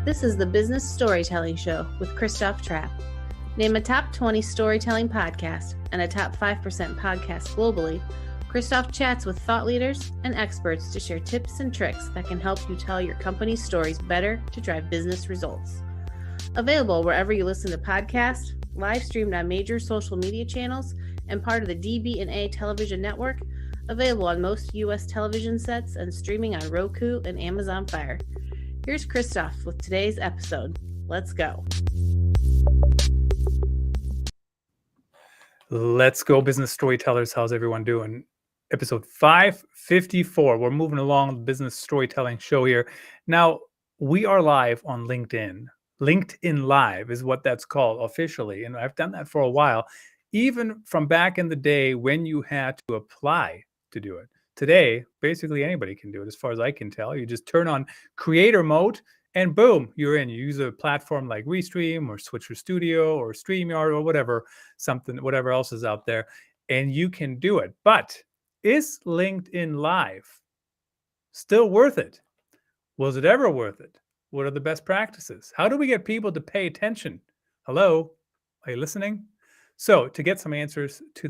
This is the Business Storytelling Show with Christoph Trapp. Name a top 20 storytelling podcast and a top 5% podcast globally. Christoph chats with thought leaders and experts to share tips and tricks that can help you tell your company's stories better to drive business results. Available wherever you listen to podcasts, live streamed on major social media channels, and part of the DB&A television network, available on most U.S. television sets and streaming on Roku and Amazon Fire. Here's Christoph with today's episode. Let's go. Let's go, business storytellers. How's everyone doing? Episode 554. We're moving along the business storytelling show here. Now, we are live on LinkedIn. LinkedIn Live is what that's called officially. And I've done that for a while, even from back in the day when you had to apply to do it. Today, basically anybody can do it, as far as I can tell. You just turn on creator mode and boom, you're in. You use a platform like Restream or Switcher Studio or StreamYard or whatever else is out there, and you can do it. But is LinkedIn Live still worth it? Was it ever worth it? What are the best practices? How do we get people to pay attention? Hello? Are you listening? So to get some answers to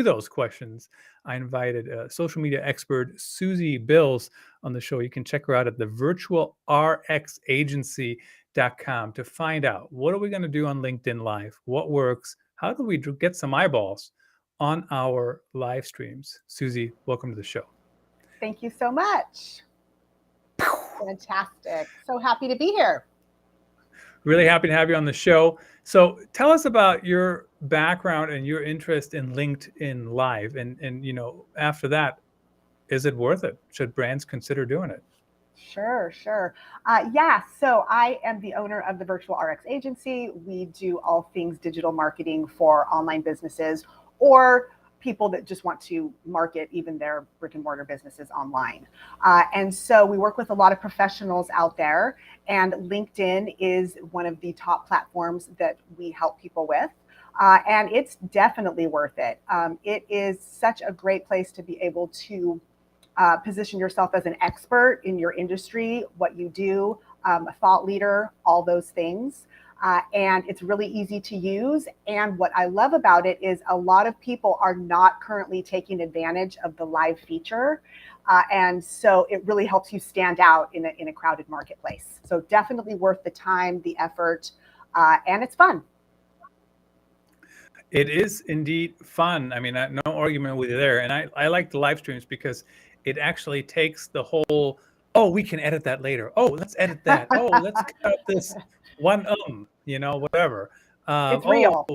those questions, I invited social media expert Susie Bills on the show. You can check her out at the virtualrxagency.com to find out what are we going to do on LinkedIn Live, what works, how do we get some eyeballs on our live streams. Susie, welcome to the show. Thank you so much. Fantastic. So happy to be here. Really happy to have you on the show. So tell us about your background and your interest in LinkedIn Live. And after that, is it worth it? Should brands consider doing it? Sure. So I am the owner of the Virtual RX Agency. We do all things digital marketing for online businesses or people that just want to market even their brick and mortar businesses online. And so we work with a lot of professionals out there, and LinkedIn is one of the top platforms that we help people with. And it's definitely worth it. It is such a great place to be able to position yourself as an expert in your industry, what you do, a thought leader, all those things. And it's really easy to use. And what I love about it is a lot of people are not currently taking advantage of the live feature. And so it really helps you stand out in a crowded marketplace. So definitely worth the time, the effort, and it's fun. It is indeed fun. I mean, no argument with you there. And I like the live streams because it actually takes the whole, we can edit that later. Let's edit that. Let's cut out this one, whatever. It's real.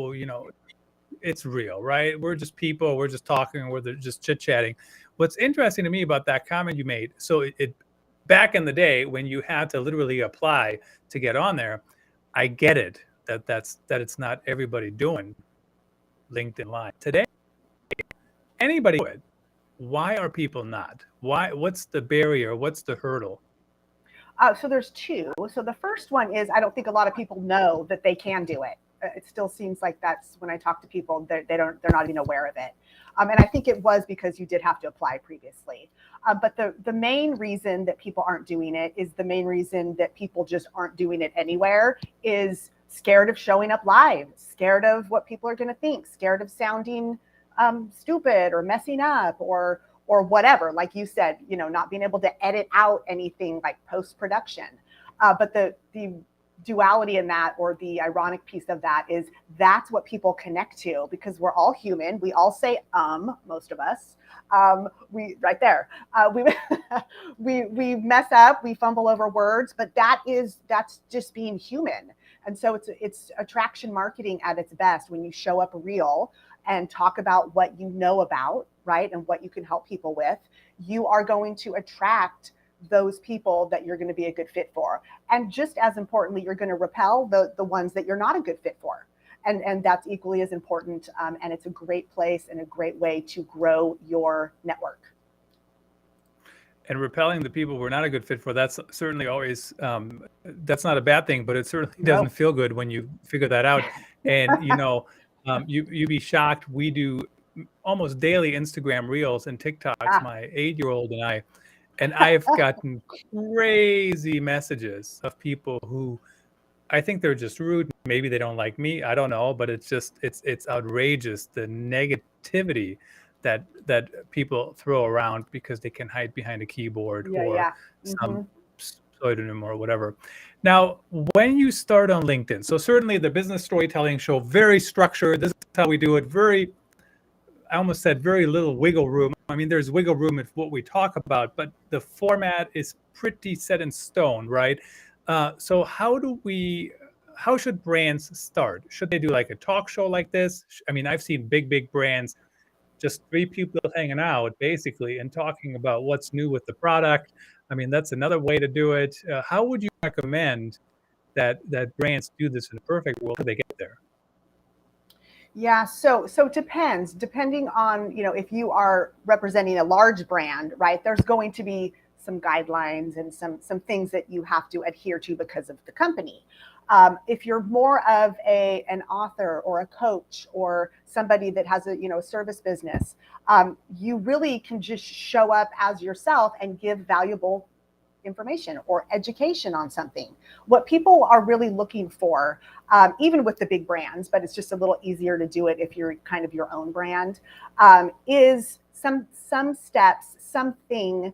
It's real, right? We're just people. We're just talking. We're just chit-chatting. What's interesting to me about that comment you made, so it back in the day when you had to literally apply to get on there, I get it that it's not everybody doing LinkedIn Live. Today, anybody do it. Why are people not? Why? What's the barrier? What's the hurdle? So there's two. So the first one is I don't think a lot of people know that they can do it. It still seems like that's when I talk to people, they're not even aware of it. And I think it was because you did have to apply previously. But the main reason that people aren't doing it is the main reason that people just aren't doing it anywhere is scared of showing up live, scared of what people are going to think, scared of sounding stupid or messing up or whatever, like you said, not being able to edit out anything like post-production. But the duality in that, or the ironic piece of that, is that's what people connect to because we're all human. We all say, most of us, we mess up, we fumble over words, but that's just being human. And so it's attraction marketing at its best when you show up real and talk about what you know about, right? And what you can help people with. You are going to attract those people that you're going to be a good fit for. And just as importantly, you're going to repel the ones that you're not a good fit for. And that's equally as important. And it's a great place and a great way to grow your network. And repelling the people we're not a good fit for, that's certainly always, that's not a bad thing, but it certainly doesn't feel good when you figure that out. And, you'd be shocked. We do almost daily Instagram reels and TikToks, my 8-year-old and I. And I've gotten crazy messages of people who I think they're just rude. Maybe they don't like me. I don't know, but it's outrageous the negativity that people throw around because they can hide behind a keyboard Yeah, or yeah. some Hmm. pseudonym or whatever. Now, when you start on LinkedIn, so certainly the Business Storytelling Show, very structured. This is how we do it. I almost said very little wiggle room. I mean, there's wiggle room in what we talk about, but the format is pretty set in stone, right? So how should brands start? Should they do like a talk show like this? I mean, I've seen big brands, just three people hanging out basically and talking about what's new with the product. I mean, that's another way to do it. How would you recommend that brands do this in a perfect world? How do they get there? Yeah, so it depends. Depending on, if you are representing a large brand, right? There's going to be some guidelines and some things that you have to adhere to because of the company. If you're more of an author or a coach or somebody that has a service business, you really can just show up as yourself and give valuable information or education on something. What people are really looking for, even with the big brands, but it's just a little easier to do it if you're kind of your own brand, is some steps, something,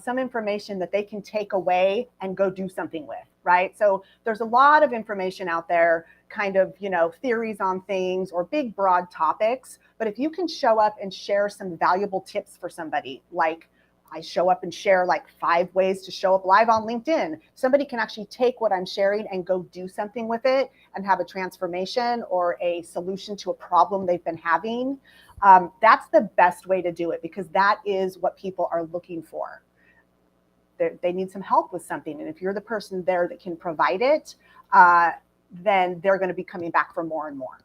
some information that they can take away and go do something with, right? So there's a lot of information out there, kind of, theories on things or big broad topics. But if you can show up and share some valuable tips for somebody, like I show up and share like 5 ways to show up live on LinkedIn. Somebody can actually take what I'm sharing and go do something with it and have a transformation or a solution to a problem they've been having. That's the best way to do it, because that is what people are looking for. They need some help with something. And if you're the person there that can provide it, then they're going to be coming back for more and more.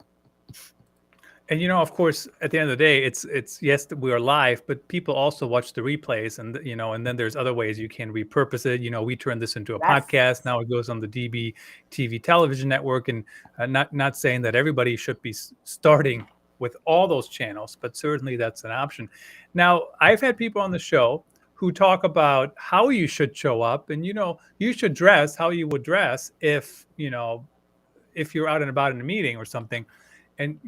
And of course, at the end of the day, it's yes, we are live, but people also watch the replays, and and then there's other ways you can repurpose it. We turn this into a Yes. podcast. Now it goes on the DB TV television network, and not saying that everybody should be starting with all those channels, but certainly that's an option. Now, I've had people on the show who talk about how you should show up, and you should dress how you would dress if you're out and about in a meeting or something. And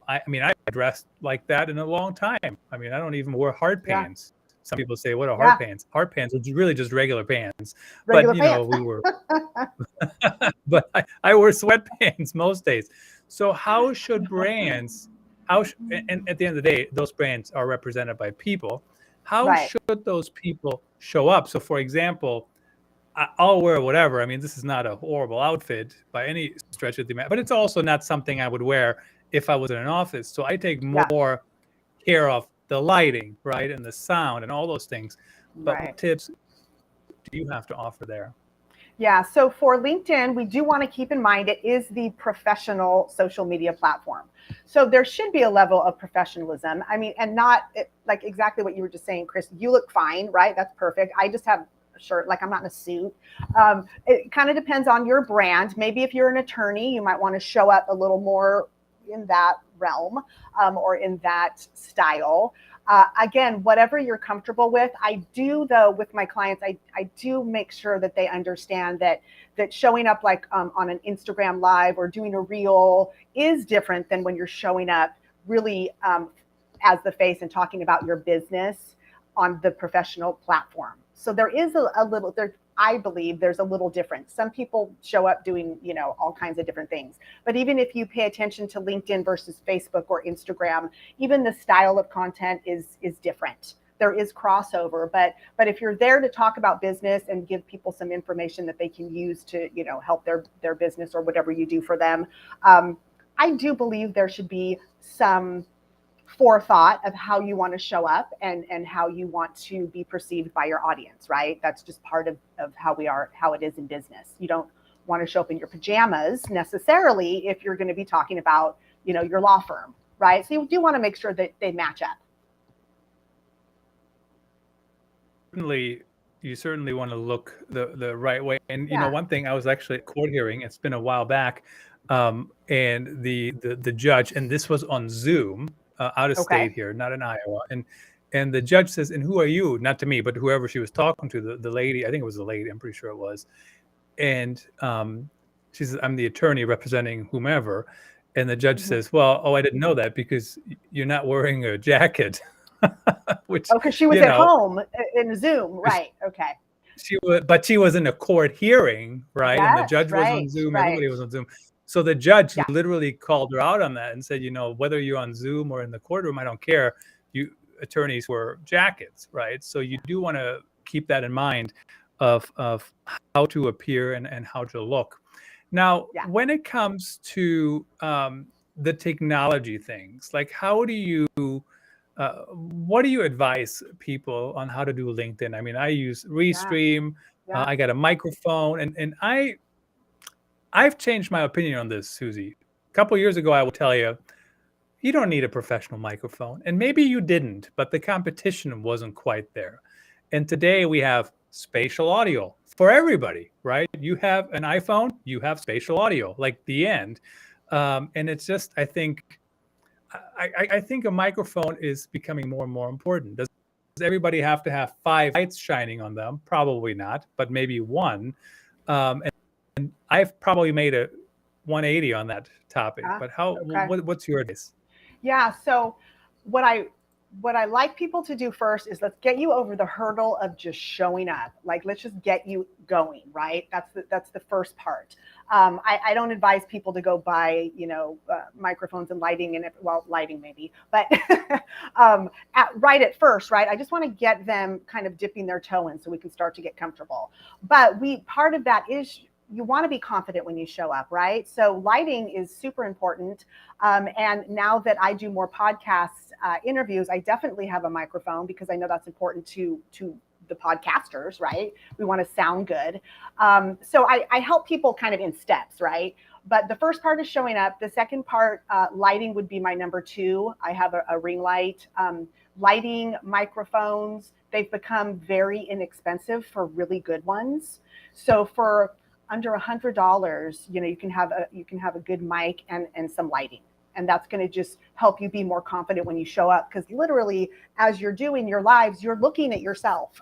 I mean, I dressed like that in a long time. I mean, I don't even wear hard Yeah. pants. Some people say, "What are Yeah. hard pants?" Hard pants are really just regular pants. Regular But pants. we were. But I wear sweatpants most days. So how should brands? And at the end of the day, those brands are represented by people. How Right. should those people show up? So, for example, I'll wear whatever. I mean, this is not a horrible outfit by any stretch of the imagination, but it's also not something I would wear if I was in an office. So I take Yeah. more care of the lighting, right, and the sound and all those things. But Right. what tips do you have to offer there? Yeah, so for LinkedIn, we do want to keep in mind it is the professional social media platform. So there should be a level of professionalism. I mean, and not like exactly what you were just saying, Chris. You look fine, right? That's perfect. I just have a shirt, like I'm not in a suit. It kind of depends on your brand. Maybe if you're an attorney, you might want to show up a little more in that realm, or in that style. Again, whatever you're comfortable with. I do, though, with my clients, I do make sure that they understand that showing up like on an Instagram live or doing a reel is different than when you're showing up really as the face and talking about your business on the professional platform. So there is a little there. I believe there's a little difference. Some people show up doing, all kinds of different things. But even if you pay attention to LinkedIn versus Facebook or Instagram, even the style of content is different. There is crossover, but if you're there to talk about business and give people some information that they can use to, help their business or whatever you do for them, I do believe there should be some forethought of how you want to show up and how you want to be perceived by your audience, right? That's just part of how it is in business. You don't want to show up in your pajamas necessarily if you're going to be talking about, your law firm, right? So you do want to make sure that they match up. You certainly want to look the right way. And Yeah. One thing, I was actually at a court hearing. It's been a while back, and the judge, and this was on Zoom, out of Okay. state here, not in Iowa, and And the judge says, "And who are you?" Not to me, but whoever she was talking to, the lady. I think it was the lady. I'm pretty sure it was. And she says, "I'm the attorney representing whomever." And the judge says, "Well, I didn't know that because you're not wearing a jacket." Which, Oh, because she was at home in Zoom, right? Okay. She was in a court hearing, right? And the Yes, judge was on Zoom. Everybody was on Zoom. So the judge literally called her out on that and said, whether you're on Zoom or in the courtroom, I don't care. You attorneys wear jackets, right? So you do want to keep that in mind of how to appear and how to look. Now, when it comes to the technology things, like what do you advise people on how to do LinkedIn? I mean, I use Restream. I got a microphone, and I've changed my opinion on this, Susie. A couple of years ago, I would tell you, you don't need a professional microphone. And maybe you didn't, but the competition wasn't quite there. And today we have spatial audio for everybody, right? You have an iPhone, you have spatial audio, like the end. And it's just, I think a microphone is becoming more and more important. Does everybody have to have 5 lights shining on them? Probably not, but maybe one. And I've probably made a 180 on that topic. But what's your advice? Yeah. So what I like people to do first is let's get you over the hurdle of just showing up. Like, let's just get you going, right? That's the first part. I don't advise people to go buy, microphones and lighting lighting maybe, but right at first, right? I just want to get them kind of dipping their toe in so we can start to get comfortable. But part of that is you want to be confident when you show up, right? So lighting is super important. And now that I do more podcast interviews, I definitely have a microphone because I know that's important to the podcasters, right? We want to sound good. So I help people kind of in steps, right? But the first part is showing up. The second part, lighting would be my number 2. I have a ring light. Lighting, microphones, they've become very inexpensive for really good ones. So for under $100, you can have a good mic and some lighting. And that's going to just help you be more confident when you show up. Because literally, as you're doing your lives, you're looking at yourself.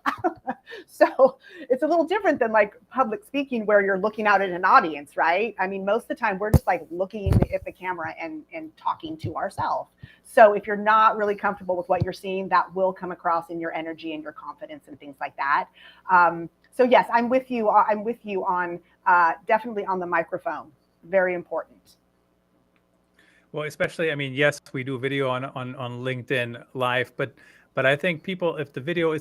So it's a little different than like public speaking where you're looking out at an audience, right? I mean, most of the time we're just like looking at the camera and talking to ourselves. So if you're not really comfortable with what you're seeing, that will come across in your energy and your confidence and things like that. So yes, I'm with you. I'm with you on definitely on the microphone. Very important. Well, especially, I mean, yes, we do video on LinkedIn Live, but I think people, if the video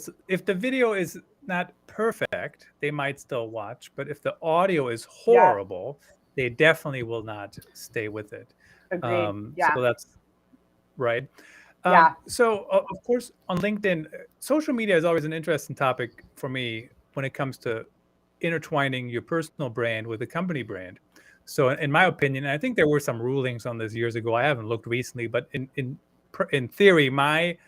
is not perfect, they might still watch. But if the audio is horrible, they definitely will not stay with it. Agreed. So that's right. So of course, on LinkedIn, social media is always an interesting topic for me when it comes to intertwining your personal brand with the company brand. So in my opinion, I think there were some rulings on this years ago. I haven't looked recently, but in theory, my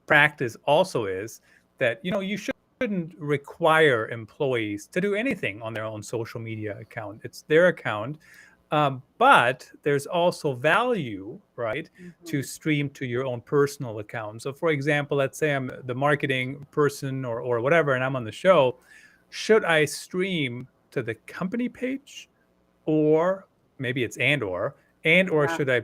practice also is that, you shouldn't require employees to do anything on their own social media account. It's their account. But there's also value, right, to stream to your own personal account. So for example, let's say I'm the marketing person or whatever, and I'm on the show. Should I stream to the company page? Or maybe it's or should I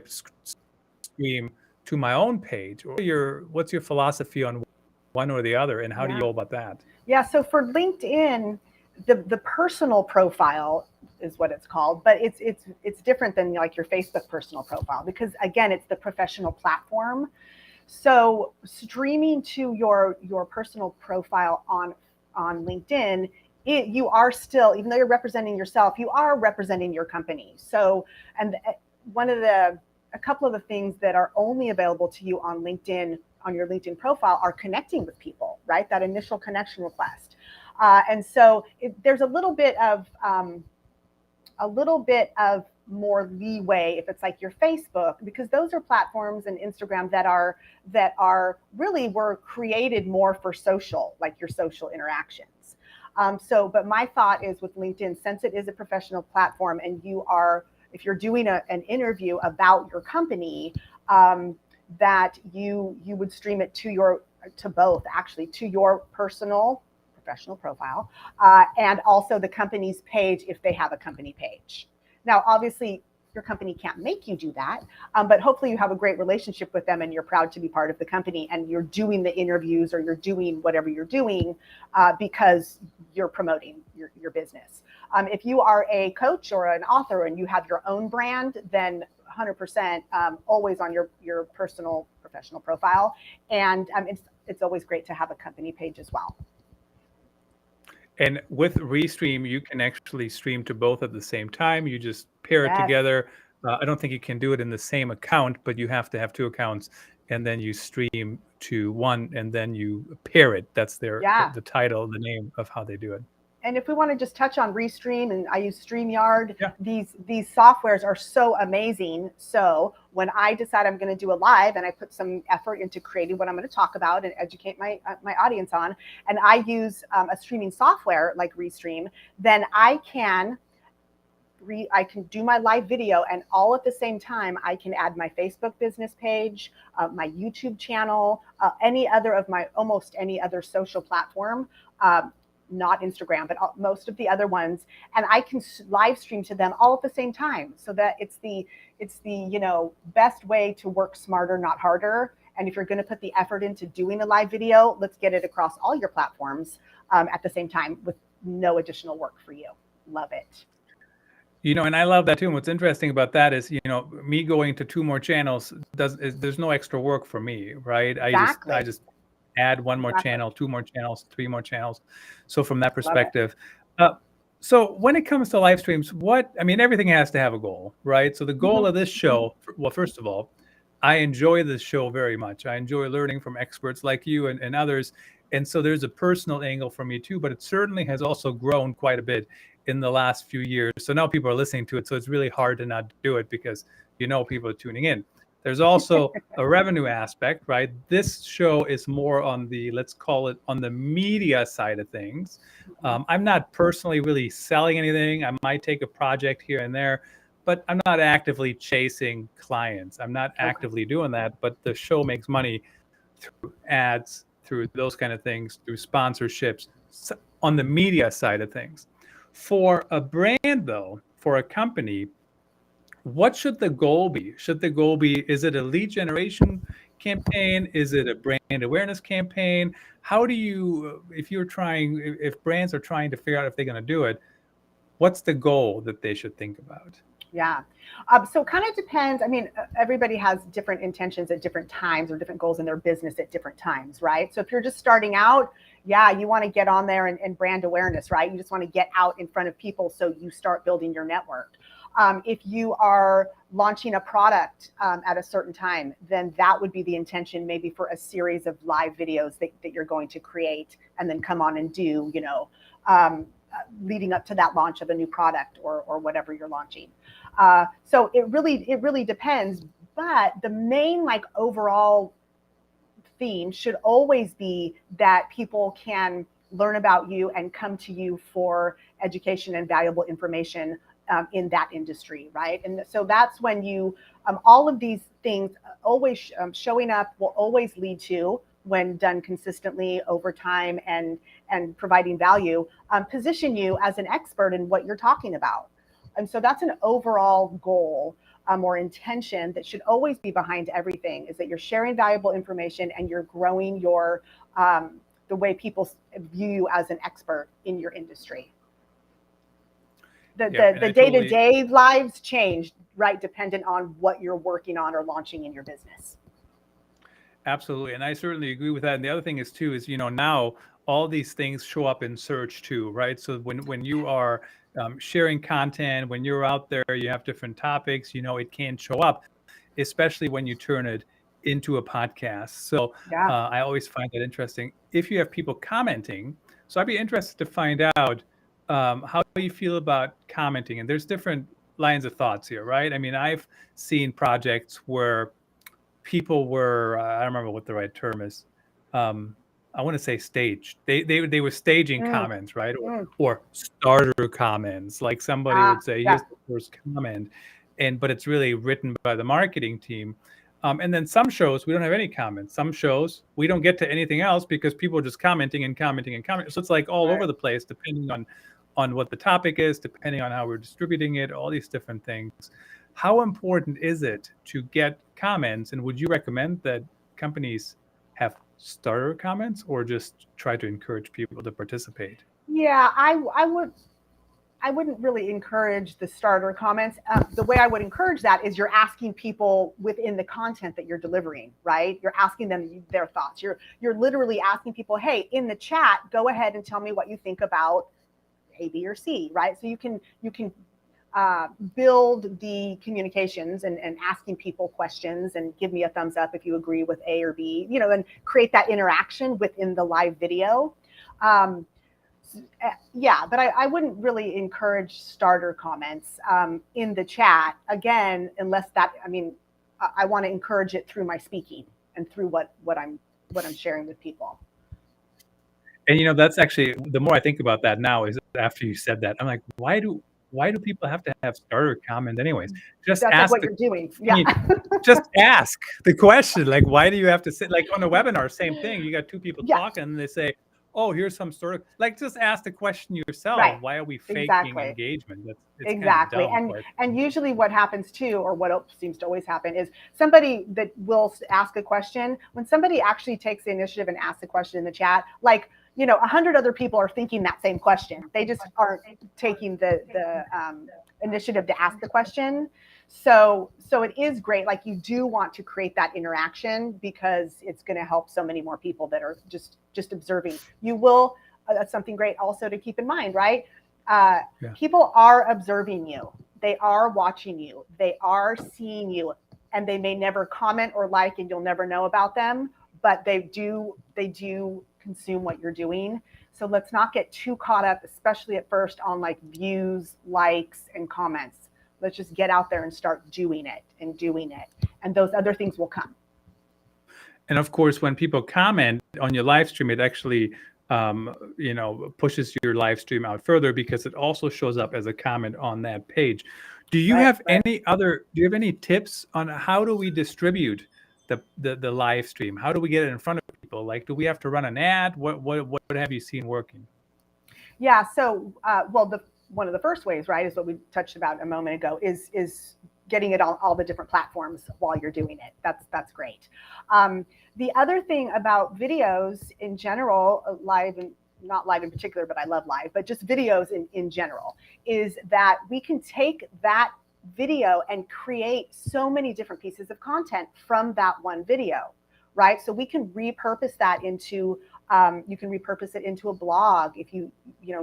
stream to my own page? Or what's your philosophy on one or the other, and how do you go about that? Yeah, so for LinkedIn, the personal profile is what it's called, but it's different than like your Facebook personal profile because again, it's the professional platform. So streaming to your personal profile on LinkedIn, you are still, even though you're representing yourself, you are representing your company. So, and a couple of the things that are only available to you on LinkedIn, on your LinkedIn profile, are connecting with people, right? That initial connection request. And so there's a little bit of more leeway if it's like your Facebook, because those are platforms and Instagram that are really were created more for social, like your social interactions. But my thought is with LinkedIn, since it is a professional platform and if you're doing an interview about your company, that you would stream it to your to both, actually, to your personal professional profile, and also the company's page if they have a company page. Now, obviously, your company can't make you do that, but hopefully you have a great relationship with them and you're proud to be part of the company and you're doing the interviews or you're doing whatever you're doing because you're promoting your business. If you are a coach or an author and you have your own brand, then 100% always on your personal professional profile. And it's always great to have a company page as well. And with Restream, you can actually stream to both at the same time. You just pair it Yes. together. I don't think you can do it in the same account, but you have to have two accounts, and then you stream to one, and then you pair it. That's the title, the name of how they do it. And if we want to just touch on Restream, and I use StreamYard, Yeah. these softwares are so amazing. So when I decide I'm going to do a live and I put some effort into creating what I'm going to talk about and educate my audience on, and I use a streaming software like Restream, then I can do my live video, and all at the same time, I can add my Facebook business page, my YouTube channel, almost any other social platform. Not Instagram, but most of the other ones, and I can live stream to them all at the same time. So that it's the best way to work smarter, not harder. And if you're going to put the effort into doing a live video, let's get it across all your platforms at the same time with no additional work for you. Love it. And I love that too. And what's interesting about that is, me going to 2 more channels there's no extra work for me, right? Exactly. I just add 1 more channel, 2 more channels, 3 more channels. So from that perspective, so when it comes to live streams, everything has to have a goal, right? So the goal of this show, well, first of all, I enjoy this show very much. I enjoy learning from experts like you and others. And so there's a personal angle for me too, but it certainly has also grown quite a bit in the last few years. So now people are listening to it. So it's really hard to not do it because people are tuning in. There's also a revenue aspect, right? This show is more on the, let's call it, on the media side of things. I'm not personally really selling anything. I might take a project here and there, but I'm not actively chasing clients. I'm not actively doing that, but the show makes money through ads, through those kind of things, through sponsorships, on the media side of things. For a brand, though, for a company, what should the goal be? Is it a lead generation campaign? Is it a brand awareness campaign? How do you, if brands are trying to figure out if they're going to do it, what's the goal that they should think about? Yeah. So it kind of depends. Everybody has different intentions at different times or different goals in their business at different times, right? So if you're just starting out, you want to get on there and brand awareness, right? You just want to get out in front of people so you start building your network. If you are launching a product at a certain time, then that would be the intention, maybe for a series of live videos that you're going to create and then come on and do, leading up to that launch of a new product or whatever you're launching. So it really depends. But the main overall theme should always be that people can learn about you and come to you for education and valuable information in that industry, right? And so that's when you, all of these things always showing up will always lead to, when done consistently over time and providing value, position you as an expert in what you're talking about. And so that's an overall goal or intention that should always be behind everything, is that you're sharing valuable information and you're growing your the way people view you as an expert in your industry. The day-to-day lives change, right, dependent on what you're working on or launching in your business. Absolutely. And I certainly agree with that. And the other thing is now all these things show up in search too, right? So when you are sharing content, when you're out there, you have different topics, it can show up, especially when you turn it into a podcast. So I always find that interesting. If you have people commenting, so I'd be interested to find out how you feel about commenting. And there's different lines of thoughts here, right? I've seen projects where people were, I don't remember what the right term is. I want to say staged. They were staging comments, right? Or starter comments. Like somebody would say, here's the first comment. But it's really written by the marketing team. And then some shows we don't have any comments. Some shows we don't get to anything else because people are just commenting and commenting and commenting. So it's like all over the place, depending on what the topic is, depending on how we're distributing it, all these different things. How important is it to get comments? And would you recommend that companies have starter comments or just try to encourage people to participate? Yeah, I wouldn't really encourage the starter comments. The way I would encourage that is you're asking people within the content that you're delivering, right? You're asking them their thoughts. You're literally asking people, hey, in the chat, go ahead and tell me what you think about A, B, or C, right? So you can build the communications and asking people questions and give me a thumbs up if you agree with A or B, and create that interaction within the live video. Yeah, but I wouldn't really encourage starter comments in the chat, again, unless I want to encourage it through my speaking and through what I'm sharing with people. And that's actually, the more I think about that now, is after you said that, I'm like, why do people have to have starter comments anyways? That's ask like what you're doing. Yeah. Just ask the question. Like, why do you have to sit like on a webinar? Same thing. You got two people talking, and they say, "Oh, here's some sort of like." Just ask the question yourself. Right. Why are we faking engagement? It's exactly. Kind of dumb, and usually what happens too, or what seems to always happen, is somebody that will ask a question. When somebody actually takes the initiative and asks a question in the chat, like, 100 other people are thinking that same question. They just aren't taking the initiative to ask the question. So it is great. Like, you do want to create that interaction because it's going to help so many more people that are just observing. You will. That's something great also to keep in mind, right? People are observing you. They are watching you. They are seeing you, and they may never comment or like, and you'll never know about them, but they do consume what you're doing. So let's not get too caught up, especially at first, on like views, likes, and comments. Let's just get out there and start doing it, and those other things will come. And of course, when people comment on your live stream, it actually pushes your live stream out further because it also shows up as a comment on that page. Do you have any tips on how do we distribute the live stream? How do we get it in front of people? Like, do we have to run an ad? What have you seen working? Yeah. So, one of the first ways, right, is what we touched about a moment ago, is getting it on all the different platforms while you're doing it. That's great. The other thing about videos in general, live, and not live in particular, but I love live, but just videos in general, is that we can take that video and create so many different pieces of content from that one video, right? So we can repurpose that into, you can repurpose it into a blog if you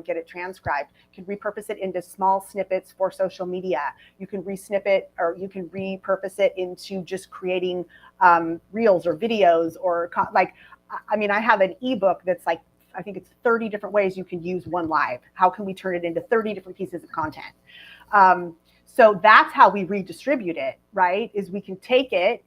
get it transcribed. You can repurpose it into small snippets for social media. You can you can repurpose it into just creating reels or videos, or I have an ebook that's like, I think it's 30 different ways you can use one live. How can we turn it into 30 different pieces of content? So that's how we redistribute it, right? Is we can take it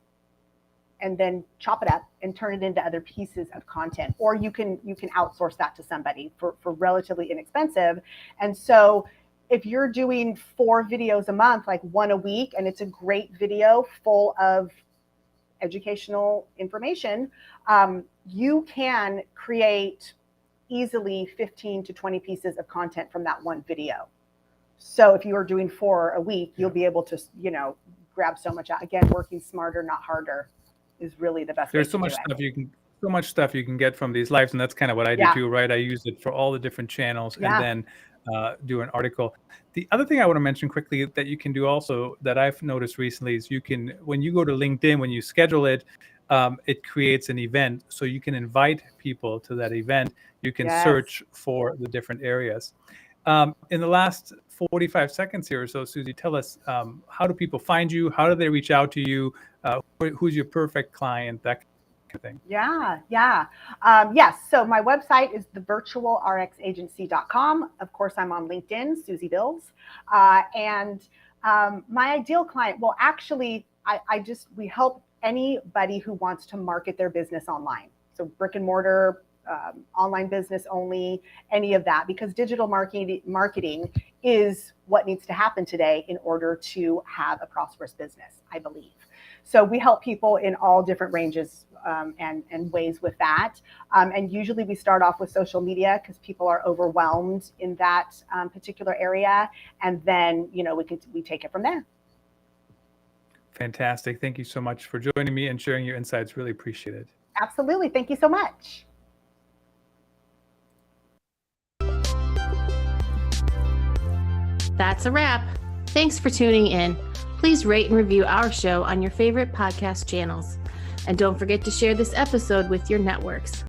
and then chop it up and turn it into other pieces of content, or you can outsource that to somebody for relatively inexpensive. And so if you're doing 4 videos a month, like one a week, and it's a great video full of educational information, you can create easily 15 to 20 pieces of content from that one video. So if you are doing 4 a week, you'll be able to, grab so much out. Again, working smarter, not harder, is really the best. There's so much stuff you can get from these lives, and that's kind of what I do too, right? I use it for all the different channels, and then do an article. The other thing I want to mention quickly that you can do also, that I've noticed recently, is you can, when you go to LinkedIn, when you schedule it, it creates an event, so you can invite people to that event. You can search for the different areas. In the last 45 seconds here or so, Susie, tell us, how do people find you? How do they reach out to you? Who's your perfect client? That kind of thing. Yes. So my website is thevirtualrxagency.com. Of course, I'm on LinkedIn, Susie Bills. And my ideal client, well, actually, we help anybody who wants to market their business online. So brick and mortar, online business only, any of that, because digital marketing is what needs to happen today in order to have a prosperous business, I believe. So we help people in all different ranges and ways with that. And usually we start off with social media because people are overwhelmed in that particular area. And then, we take it from there. Fantastic. Thank you so much for joining me and sharing your insights. Really appreciate it. Absolutely. Thank you so much. That's a wrap. Thanks for tuning in. Please rate and review our show on your favorite podcast channels. And don't forget to share this episode with your networks.